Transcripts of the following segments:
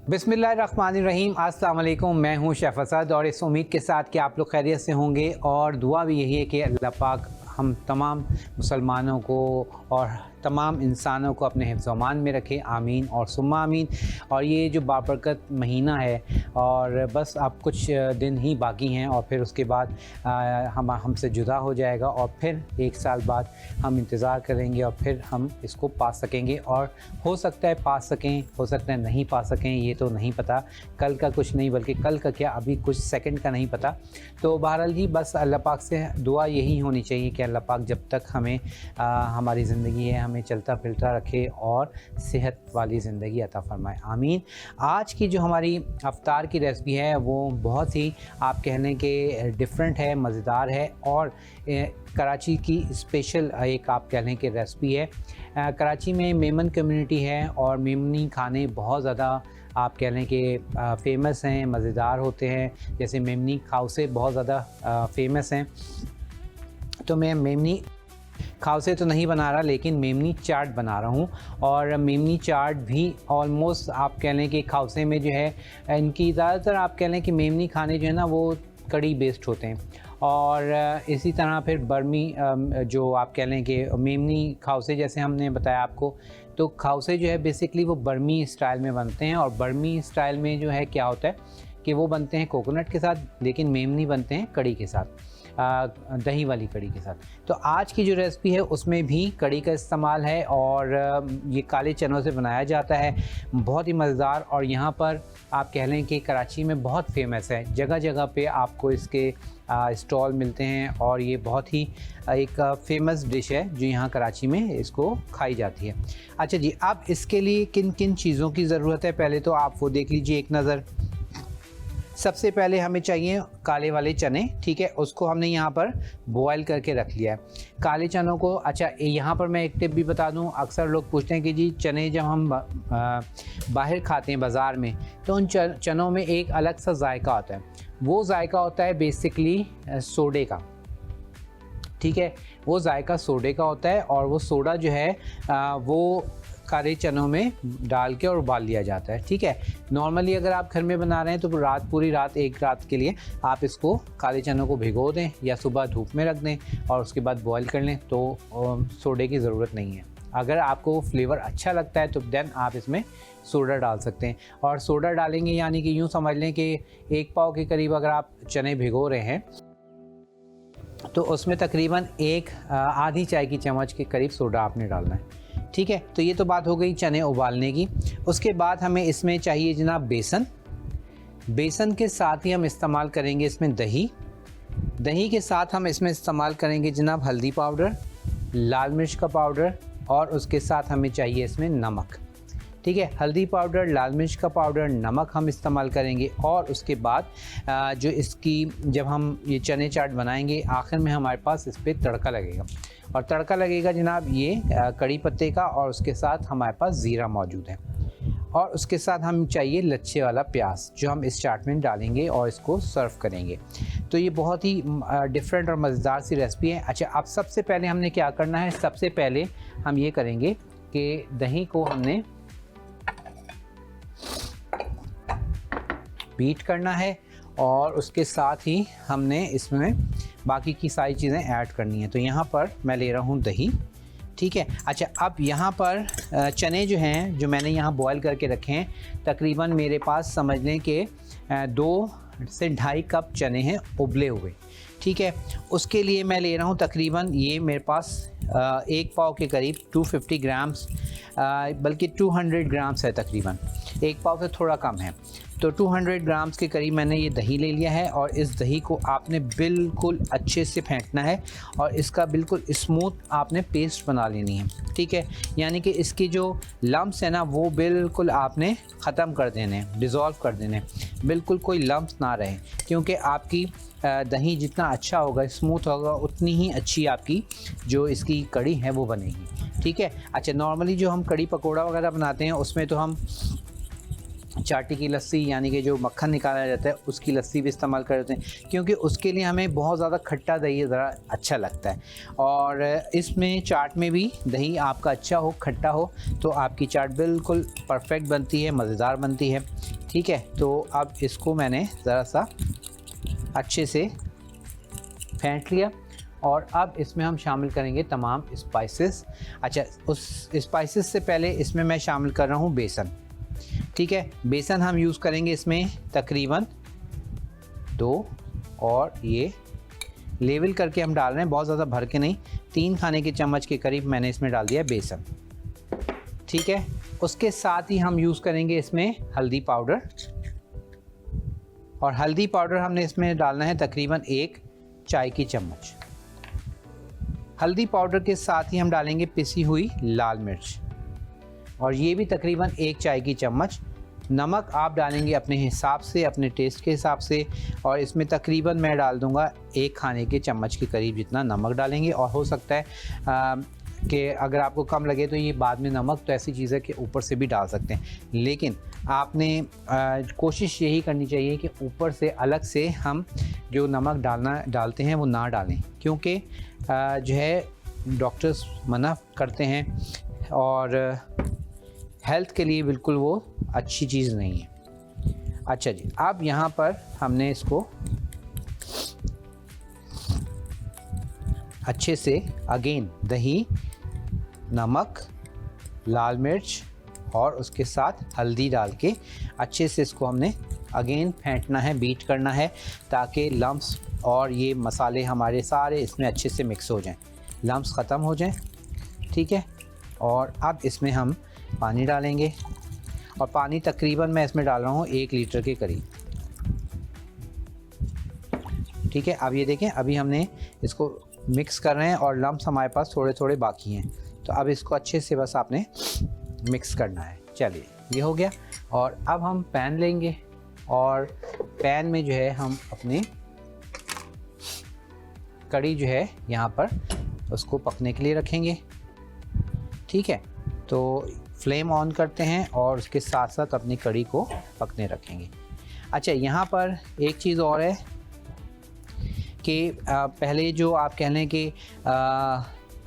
बिस्मिल्लाहिर्रहमानिर्रहीम। अस्सलाम वालेकुम। मैं हूं शेफ़ असद और इस उम्मीद के साथ कि आप लोग खैरियत से होंगे और दुआ भी यही है कि अल्लाह पाक हम तमाम मुसलमानों को और तमाम इंसानों को अपने हिफ्ज़-ओ-अमान में रखे। आमीन और सुम्मा आमीन। और ये जो बाबरकत महीना है और बस अब कुछ दिन ही बाकी हैं और फिर उसके बाद हम हमसे जुदा हो जाएगा और फिर 1 साल बाद हम इंतज़ार करेंगे और फिर हम इसको पा सकेंगे। और हो सकता है पा सकें, हो सकता है नहीं पा सकें, ये तो नहीं पता। कल का कुछ नहीं, बल्कि कल का क्या अभी कुछ सेकंड का नहीं पता। तो बहरहाल जी बस अल्लाह पाक से दुआ यही होनी चाहिए कि अल्लाह पाक जब तक हमें हमारी ज़िंदगी है हमें चलता फिरता रखे और सेहत वाली ज़िंदगी अता फ़रमाए। आमीन। आज की जो हमारी अफ्तार की रेसिपी है वो बहुत ही आप कह लें कि डिफरेंट है, मज़ेदार है और कराची की स्पेशल एक आप कह लें कि रेसिपी है। कराची में मेमन कम्युनिटी है और मेमनी खाने बहुत ज़्यादा आप कह लें कि फ़ेमस हैं, मज़ेदार होते हैं। जैसे मेमनी खाउसे बहुत ज़्यादा फ़ेमस हैं। तो मैं मेमनी खाउसे तो नहीं बना रहा, लेकिन मेमनी चाट बना रहा हूँ। और मेमनी चाट भी ऑलमोस्ट आप कह लें कि खाउसे में जो है इनकी ज़्यादातर आप कह लें कि मेमनी खाने जो है ना वो कड़ी बेस्ड होते हैं। और इसी तरह फिर बर्मी जो आप कह लें कि मेमनी खाउसे जैसे हमने बताया आपको, तो खाउसे जो है बेसिकली वो बर्मी स्टाइल में बनते हैं। और बर्मी स्टाइल में जो है क्या होता है कि वो बनते हैं कोकोनट के साथ, लेकिन मेमनी बनते हैं कड़ी के साथ, दही वाली कड़ी के साथ। तो आज की जो रेसिपी है उसमें भी कड़ी का इस्तेमाल है और ये काले चनों से बनाया जाता है। बहुत ही मज़ेदार और यहाँ पर आप कह लें कि कराची में बहुत फेमस है। जगह जगह पे आपको इसके स्टॉल मिलते हैं और ये बहुत ही एक फ़ेमस डिश है जो यहाँ कराची में इसको खाई जाती है। अच्छा जी, अब इसके लिए किन किन चीज़ों की ज़रूरत है पहले तो आप वो देख लीजिए एक नज़र। सबसे पहले हमें चाहिए काले वाले चने, ठीक है। उसको हमने यहाँ पर बॉयल करके रख लिया है काले चनों को। अच्छा, यहाँ पर मैं एक टिप भी बता दूँ। अक्सर लोग पूछते हैं कि जी चने जब हम बाहर खाते हैं बाज़ार में तो उन चनों में एक अलग सा जायका होता है। वो जायका होता है बेसिकली सोडे का, ठीक है। वो जायका सोडे का होता है और वो सोडा जो है वो काले चनों में डाल के और उबाल लिया जाता है, ठीक है। नॉर्मली अगर आप घर में बना रहे हैं तो पूरी रात एक रात के लिए आप इसको काले चनों को भिगो दें या सुबह धूप में रख दें और उसके बाद बॉईल कर लें, तो सोडे की ज़रूरत नहीं है। अगर आपको फ्लेवर अच्छा लगता है तो देन आप इसमें सोडा डाल सकते हैं। और सोडा डालेंगे यानी कि यूँ समझ लें कि 1 पाव के करीब अगर आप चने भिगो रहे हैं तो उसमें तकरीबन आधी चाय की चम्मच के करीब सोडा आपने डालना है, ठीक है। तो ये तो बात हो गई चने उबालने की। उसके बाद हमें इसमें चाहिए जनाब बेसन। बेसन के साथ ही हम इस्तेमाल करेंगे इसमें दही। दही के साथ हम इसमें इस्तेमाल करेंगे जनाब हल्दी पाउडर, लाल मिर्च का पाउडर और उसके साथ हमें चाहिए इसमें नमक, ठीक है। हल्दी पाउडर, लाल मिर्च का पाउडर, नमक हम इस्तेमाल करेंगे। और उसके बाद जो इसकी जब हम ये चने चाट बनाएंगे आखिर में हमारे पास इस पर तड़का लगेगा। और तड़का लगेगा जनाब ये कड़ी पत्ते का और उसके साथ हमारे पास ज़ीरा मौजूद है। और उसके साथ हम चाहिए लच्छे वाला प्याज जो हम इस चाट में डालेंगे और इसको सर्व करेंगे। तो ये बहुत ही डिफरेंट और मज़ेदार सी रेसिपी है। अच्छा, अब सबसे पहले हमने क्या करना है, सबसे पहले हम ये करेंगे कि दही को हमने बीट करना है और उसके साथ ही हमने इसमें बाकी की सारी चीज़ें ऐड करनी है। तो यहाँ पर मैं ले रहा हूँ दही, ठीक है। अच्छा, अब यहाँ पर चने जो हैं जो मैंने यहाँ बॉयल करके रखे हैं, तकरीबन मेरे पास समझ लें कि 2 से 2.5 कप चने हैं उबले हुए, ठीक है। उसके लिए मैं ले रहा हूँ तकरीबन ये मेरे पास 1 पाव के करीब 250 ग्राम्स, बल्कि 200 ग्राम्स है तकरीबन, 1 पाव से थोड़ा कम है। तो 200 ग्राम्स के करीब मैंने ये दही ले लिया है और इस दही को आपने बिल्कुल अच्छे से फेंटना है और इसका बिल्कुल स्मूथ आपने पेस्ट बना लेनी है, ठीक है। यानी कि इसकी जो लम्प्स है ना वो बिल्कुल आपने ख़त्म कर देने हैं, डिज़ोल्व कर देने, बिल्कुल कोई लम्प्स ना रहे। क्योंकि आपकी दही जितना अच्छा होगा, स्मूथ होगा, उतनी ही अच्छी आपकी जो इसकी कड़ी है वो बनेगी, ठीक है। अच्छा, नॉर्मली जो हम कड़ी पकोड़ा वगैरह बनाते हैं उसमें तो हम चाटी की लस्सी यानी कि जो मक्खन निकाला जाता है उसकी लस्सी भी इस्तेमाल करते हैं, क्योंकि उसके लिए हमें बहुत ज़्यादा खट्टा दही ज़रा अच्छा लगता है। और इसमें चाट में भी दही आपका अच्छा हो, खट्टा हो, तो आपकी चाट बिल्कुल परफेक्ट बनती है, मज़ेदार बनती है। ठीक है, तो अब इसको मैंने ज़रा सा अच्छे से फेंट लिया और अब इसमें हम शामिल करेंगे तमाम स्पाइसेस। अच्छा, उस स्पाइसेस से पहले इसमें मैं शामिल कर रहा हूँ बेसन। ठीक है, बेसन हम यूज़ करेंगे इसमें तकरीबन 2 और ये लेवल करके हम डाल रहे हैं, बहुत ज़्यादा भर के नहीं। 3 खाने के चम्मच के करीब मैंने इसमें डाल दिया बेसन। ठीक है, उसके साथ ही हम यूज़ करेंगे इसमें हल्दी पाउडर, और हल्दी पाउडर हमने इसमें डालना है तकरीबन 1 चाय की चम्मच। हल्दी पाउडर के साथ ही हम डालेंगे पिसी हुई लाल मिर्च, और ये भी तकरीबन 1 चाय की चम्मच। नमक आप डालेंगे अपने हिसाब से, अपने टेस्ट के हिसाब से, और इसमें तकरीबन मैं डाल दूंगा 1 खाने के चम्मच के करीब जितना नमक डालेंगे। और हो सकता है कि अगर आपको कम लगे तो ये बाद में नमक तो ऐसी चीज़ है कि ऊपर से भी डाल सकते हैं, लेकिन आपने कोशिश यही करनी चाहिए कि ऊपर से अलग से हम जो नमक डालते हैं वो ना डालें, क्योंकि जो है डॉक्टर्स मना करते हैं और हेल्थ के लिए बिल्कुल वो अच्छी चीज़ नहीं है। अच्छा जी, अब यहाँ पर हमने इसको अच्छे से अगेन दही, नमक, लाल मिर्च और उसके साथ हल्दी डाल के अच्छे से इसको हमने अगेन फेंटना है, बीट करना है, ताकि लम्स और ये मसाले हमारे सारे इसमें अच्छे से मिक्स हो जाएं, लम्स ख़त्म हो जाएं। ठीक है, और अब इसमें हम पानी डालेंगे, और पानी तकरीबन मैं इसमें डाल रहा हूँ 1 लीटर के करीब। ठीक है, अब ये देखें, अभी हमने इसको मिक्स कर रहे हैं और लम्स हमारे पास थोड़े थोड़े बाकी हैं, तो अब इसको अच्छे से बस आपने मिक्स करना है। चलिए, ये हो गया। और अब हम पैन लेंगे और पैन में जो है हम अपनी कड़ी जो है यहाँ पर उसको पकने के लिए रखेंगे। ठीक है, तो फ्लेम ऑन करते हैं और उसके साथ साथ अपनी कड़ी को पकने रखेंगे। अच्छा, यहाँ पर एक चीज़ और है कि पहले जो आप कह लें कि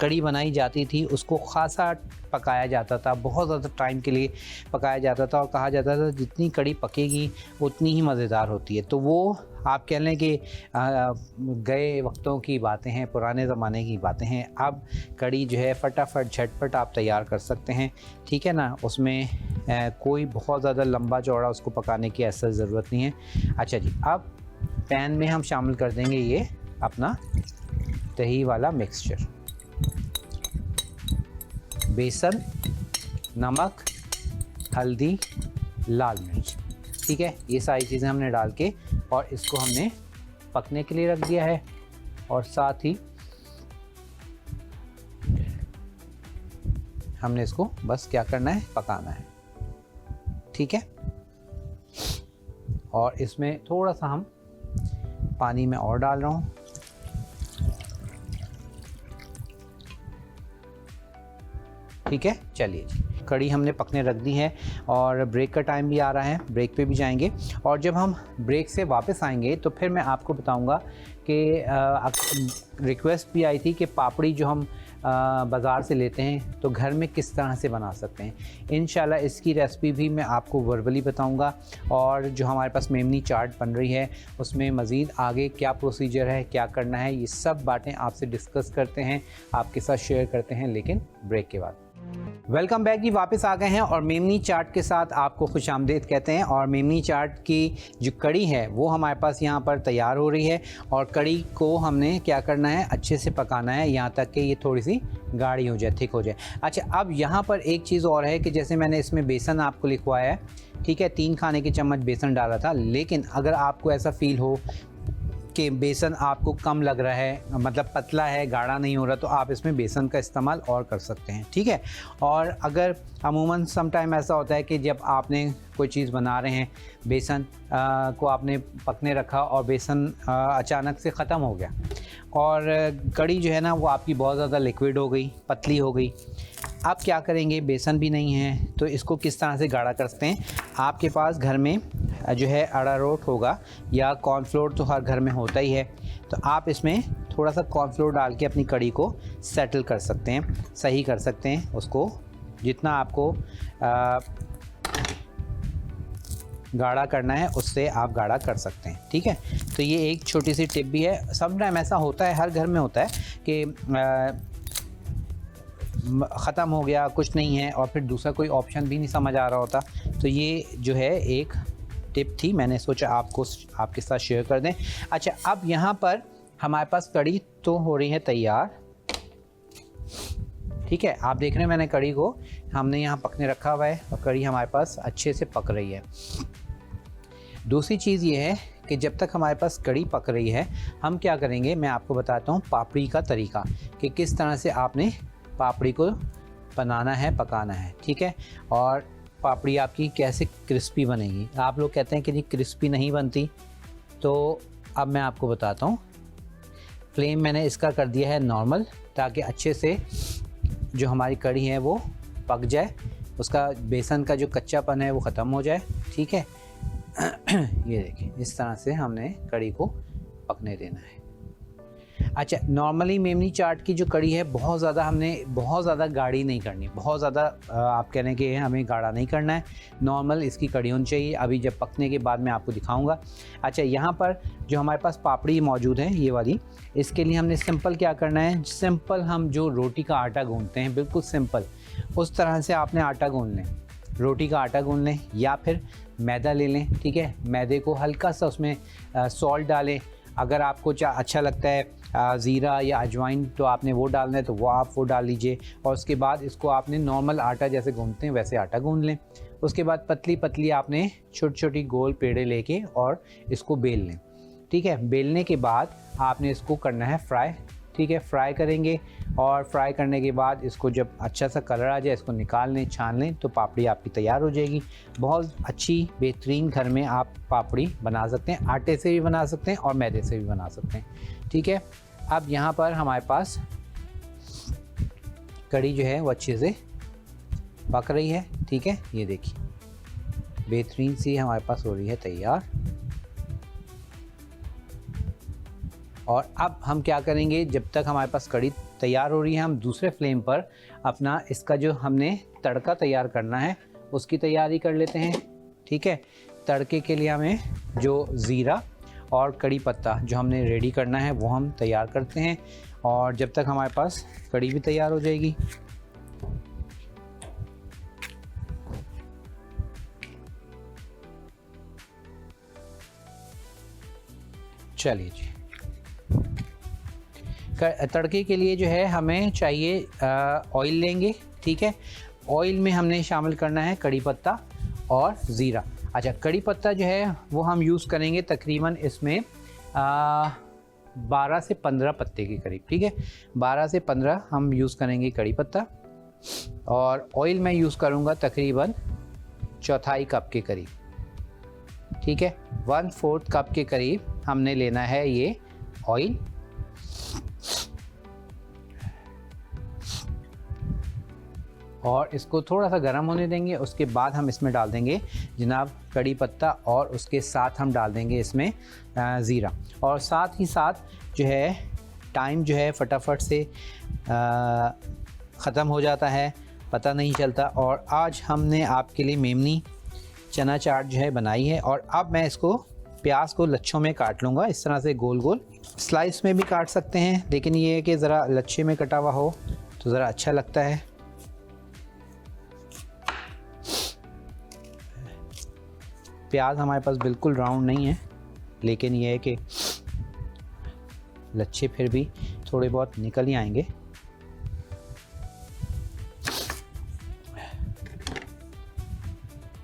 कड़ी बनाई जाती थी उसको खासा पकाया जाता था, बहुत ज़्यादा टाइम के लिए पकाया जाता था, और कहा जाता था जितनी कड़ी पकेगी उतनी ही मज़ेदार होती है। तो वो आप कह लें कि गए वक्तों की बातें हैं, पुराने ज़माने की बातें हैं। अब कड़ी जो है फटाफट झटपट आप तैयार कर सकते हैं। ठीक है ना, उसमें कोई बहुत ज़्यादा लंबा चौड़ा उसको पकाने की ऐसा ज़रूरत नहीं है। अच्छा जी, अब पैन में हम शामिल कर देंगे ये अपना दही वाला मिक्सचर, बेसन, नमक, हल्दी, लाल मिर्च। ठीक है, ये सारी चीज़ें हमने डाल के और इसको हमने पकने के लिए रख दिया है, और साथ ही हमने इसको बस क्या करना है, पकाना है। ठीक है, और इसमें थोड़ा सा हम पानी में और डाल रहा हूँ। ठीक है, चलिए जी, कड़ी हमने पकने रख दी है और ब्रेक का टाइम भी आ रहा है, ब्रेक पे भी जाएंगे। और जब हम ब्रेक से वापस आएंगे तो फिर मैं आपको बताऊंगा कि रिक्वेस्ट भी आई थी कि पापड़ी जो हम बाज़ार से लेते हैं तो घर में किस तरह से बना सकते हैं। इंशाल्लाह इसकी रेसिपी भी मैं आपको वर्बली बताऊंगा, और जो हमारे पास मेमनी चाट बन रही है उसमें मज़ीद आगे क्या प्रोसीजर है, क्या करना है, ये सब बातें आपसे डिस्कस करते हैं, आपके साथ शेयर करते हैं, लेकिन ब्रेक के बाद। वेलकम बैक जी, वापस आ गए हैं और मेमनी चाट के साथ आपको खुशामदीद कहते हैं। और मेमनी चाट की जो कड़ी है वो हमारे पास यहाँ पर तैयार हो रही है, और कड़ी को हमने क्या करना है, अच्छे से पकाना है यहाँ तक कि ये थोड़ी सी गाढ़ी हो जाए, थिक हो जाए। अच्छा, अब यहाँ पर एक चीज़ और है कि जैसे मैंने इसमें बेसन आपको लिखवाया है, ठीक है, 3 खाने के चम्मच बेसन डाला था, लेकिन अगर आपको ऐसा फील हो कि बेसन आपको कम लग रहा है, मतलब पतला है, गाढ़ा नहीं हो रहा, तो आप इसमें बेसन का इस्तेमाल और कर सकते हैं। ठीक है, और अगर अमूमन सम टाइम ऐसा होता है कि जब आपने कोई चीज़ बना रहे हैं, बेसन को आपने पकने रखा और बेसन अचानक से ख़त्म हो गया और कड़ी जो है ना वो आपकी बहुत ज़्यादा लिक्विड हो गई, पतली हो गई। आप क्या करेंगे, बेसन भी नहीं है तो इसको किस तरह से गाढ़ा कर सकते हैं। आपके पास घर में जो है अरारोट होगा या कॉर्नफ्लोर तो हर घर में होता ही है, तो आप इसमें थोड़ा सा कॉर्नफ्लोर डाल के अपनी कड़ी को सेटल कर सकते हैं, सही कर सकते हैं उसको, जितना आपको गाढ़ा करना है उससे आप गाढ़ा कर सकते हैं। ठीक है, तो ये एक छोटी सी टिप भी है। सम टाइम ऐसा होता है, हर घर में होता है कि ख़त्म हो गया, कुछ नहीं है और फिर दूसरा कोई ऑप्शन भी नहीं समझ आ रहा होता। तो ये जो है एक टिप थी, मैंने सोचा आपको आपके साथ शेयर कर दें। अच्छा, अब यहाँ पर हमारे पास कड़ी तो हो रही है तैयार। ठीक है, आप देख रहे हैं मैंने कड़ी को हमने यहाँ पकने रखा हुआ है और कड़ी हमारे पास अच्छे से पक रही है। दूसरी चीज़ ये है कि जब तक हमारे पास कड़ी पक रही है, हम क्या करेंगे, मैं आपको बताता हूँ पापड़ी का तरीका कि किस तरह से आपने पापड़ी को बनाना है, पकाना है। ठीक है, और पापड़ी आपकी कैसे क्रिस्पी बनेगी। आप लोग कहते हैं कि जी क्रिस्पी नहीं बनती, तो अब मैं आपको बताता हूँ। फ्लेम मैंने इसका कर दिया है नॉर्मल, ताकि अच्छे से जो हमारी कड़ी है वो पक जाए, उसका बेसन का जो कच्चापन है वो ख़त्म हो जाए। ठीक है, ये देखिए इस तरह से हमने कड़ी को पकने देना है। अच्छा, नॉर्मली मेमनी चाट की जो कड़ी है बहुत ज़्यादा गाढ़ी नहीं करनी, बहुत ज़्यादा आप कह रहे हैं कि हमें गाढ़ा नहीं करना है, नॉर्मल इसकी कड़ी होनी चाहिए। अभी जब पकने के बाद मैं आपको दिखाऊंगा। अच्छा, यहाँ पर जो हमारे पास पापड़ी मौजूद है ये वाली, इसके लिए हमने सिंपल क्या करना है, सिंपल हम जो रोटी का आटा गूंथते हैं बिल्कुल सिंपल उस तरह से आपने आटा गूंथ लें, रोटी का आटा गूंथ लें या फिर मैदा ले लें। ठीक है, मैदे को हल्का सा उसमें सॉल्ट डालें, अगर आपको अच्छा लगता है ज़ीरा या अजवाइन तो आपने वो डालना है तो वो आप वो डाल लीजिए। और उसके बाद इसको आपने नॉर्मल आटा जैसे गूंथते हैं वैसे आटा गूंथ लें। उसके बाद पतली पतली आपने छोटी छोटी गोल पेड़े लेके और इसको बेल लें। ठीक है, बेलने के बाद आपने इसको करना है फ्राई। ठीक है, फ्राई करेंगे और फ्राई करने के बाद इसको जब अच्छा सा कलर आ जाए इसको निकाल लें, छान लें, तो पापड़ी आपकी तैयार हो जाएगी। बहुत अच्छी बेहतरीन घर में आप पापड़ी बना सकते हैं, आटे से भी बना सकते हैं और मैदे से भी बना सकते हैं। ठीक है, अब यहाँ पर हमारे पास कड़ी जो है वो अच्छे से पक रही है। ठीक है, ये देखिए बेहतरीन सी हमारे पास हो रही है तैयार। और अब हम क्या करेंगे, जब तक हमारे पास कड़ी तैयार हो रही है, हम दूसरे फ्लेम पर अपना इसका जो हमने तड़का तैयार करना है उसकी तैयारी कर लेते हैं। ठीक है, तड़के के लिए हमें जो ज़ीरा और कड़ी पत्ता जो हमने रेडी करना है वो हम तैयार करते हैं। और जब तक हमारे पास कड़ी भी तैयार हो जाएगी, चलिए जी। तड़के के लिए जो है हमें चाहिए ऑयल लेंगे। ठीक है, ऑयल में हमने शामिल करना है कड़ी पत्ता और ज़ीरा। अच्छा, कड़ी पत्ता जो है वो हम यूज़ करेंगे तकरीबन इसमें 12 से 15 पत्ते के करीब। ठीक है, 12 से 15 हम यूज़ करेंगे कड़ी पत्ता। और ऑयल मैं यूज़ करूँगा तकरीबन चौथाई कप के करीब। ठीक है, 1/4 कप के करीब हमने लेना है ये ऑयल। और इसको थोड़ा सा गर्म होने देंगे। उसके बाद हम इसमें डाल देंगे जनाब कड़ी पत्ता और उसके साथ हम डाल देंगे इसमें ज़ीरा। और साथ ही साथ जो है टाइम जो है फटाफट से ख़त्म हो जाता है, पता नहीं चलता। और आज हमने आपके लिए मेमनी चना चाट जो है बनाई है। और अब मैं इसको प्याज को लच्छों में काट लूँगा, इस तरह से गोल गोल। स्लाइस में भी काट सकते हैं, लेकिन ये है कि ज़रा लच्छे में कटा हुआ हो तो ज़रा अच्छा लगता है। प्याज हमारे पास बिल्कुल राउंड नहीं है, लेकिन ये है कि लच्छे फिर भी थोड़े बहुत निकल ही आएंगे।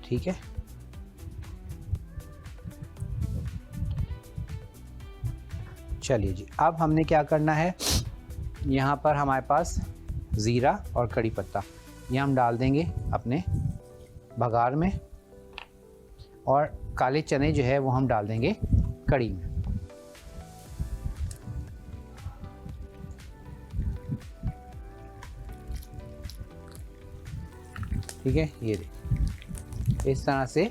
ठीक है, चलिए जी। अब हमने क्या करना है, यहाँ पर हमारे पास ज़ीरा और कड़ी पत्ता ये हम डाल देंगे अपने भगार में। और काले चने जो है वो हम डाल देंगे कड़ी में। ठीक है, ये देखिए इस तरह से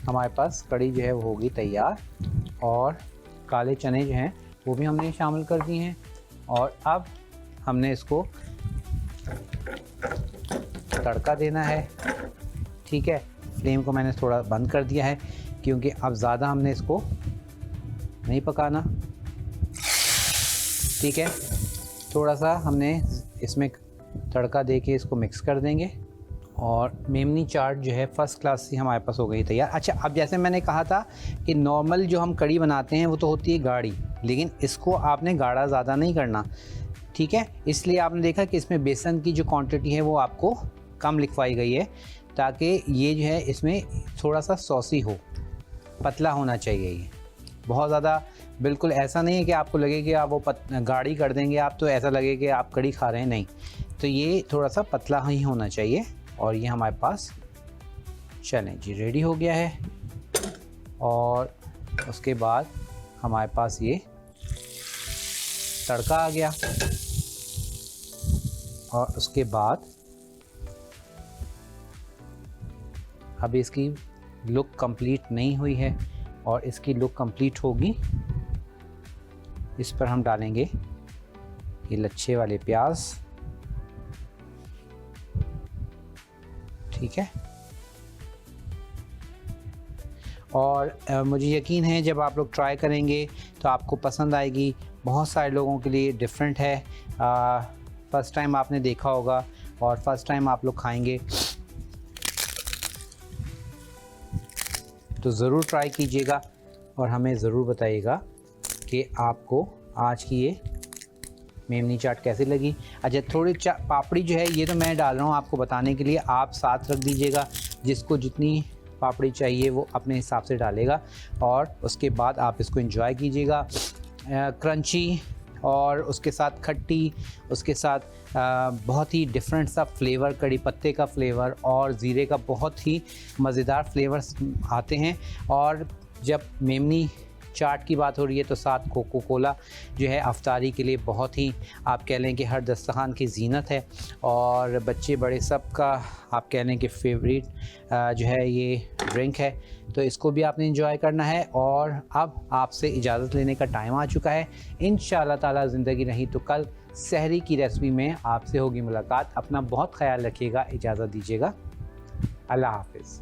हमारे पास कड़ी जो है वो होगी तैयार। और काले चने जो हैं वो भी हमने शामिल कर दिए हैं। और अब हमने इसको तड़का देना है। ठीक है, फ्लेम को मैंने थोड़ा बंद कर दिया है क्योंकि अब ज़्यादा हमने इसको नहीं पकाना। ठीक है, थोड़ा सा हमने इसमें तड़का दे के इसको मिक्स कर देंगे और मेमनी चाट जो है फ़र्स्ट क्लास से हमारे पास हो गई तैयार। अच्छा, अब जैसे मैंने कहा था कि नॉर्मल जो हम कड़ी बनाते हैं वो तो होती है गाढ़ी, लेकिन इसको आपने गाढ़ा ज़्यादा नहीं करना। ठीक है, इसलिए आपने देखा कि इसमें बेसन की जो क्वांटिटी है वो आपको कम लिखवाई गई है ताकि ये जो है इसमें थोड़ा सा सॉसी हो, पतला होना चाहिए ये, बहुत ज़्यादा बिल्कुल ऐसा नहीं है कि आपको लगे कि आप वो गाढ़ी कर देंगे आप तो ऐसा लगे कि आप कड़ी खा रहे हैं, नहीं। तो ये थोड़ा सा पतला ही होना चाहिए। और ये हमारे पास चलें जी रेडी हो गया है। और उसके बाद हमारे पास ये तड़का आ गया और उसके बाद अभी इसकी लुक कंप्लीट नहीं हुई है और इसकी लुक कंप्लीट होगी। इस पर हम डालेंगे ये लच्छे वाले प्याज। ठीक है, और मुझे यकीन है जब आप लोग ट्राई करेंगे तो आपको पसंद आएगी। बहुत सारे लोगों के लिए डिफरेंट है, फ़र्स्ट टाइम आपने देखा होगा और फर्स्ट टाइम आप लोग खाएंगे तो ज़रूर ट्राई कीजिएगा और हमें ज़रूर बताइएगा कि आपको आज की ये मेमनी चाट कैसी लगी। अच्छा, थोड़ी पापड़ी जो है ये तो मैं डाल रहा हूँ आपको बताने के लिए, आप साथ रख दीजिएगा, जिसको जितनी पापड़ी चाहिए वो अपने हिसाब से डालेगा और उसके बाद आप इसको एंजॉय कीजिएगा। क्रंची और उसके साथ खट्टी, उसके साथ बहुत ही डिफरेंट सा फ्लेवर, कड़ी पत्ते का फ्लेवर और ज़ीरे का बहुत ही मज़ेदार फ्लेवर्स आते हैं। और जब मेमनी चाट की बात हो रही है तो साथ कोको कोला जो है अफ्तारी के लिए बहुत ही आप कह लें कि हर दस्तरखान की ज़ीनत है और बच्चे बड़े सब का आप कह लें कि फेवरेट जो है ये ड्रिंक है। तो इसको भी आपने एंजॉय करना है। और अब आपसे इजाज़त लेने का टाइम आ चुका है। इंशाअल्लाह ताला ज़िंदगी रही तो कल सहरी की रेसिपी में आपसे होगी मुलाकात। अपना बहुत ख्याल रखिएगा, इजाज़त दीजिएगा, अल्लाह हाफ़िज़।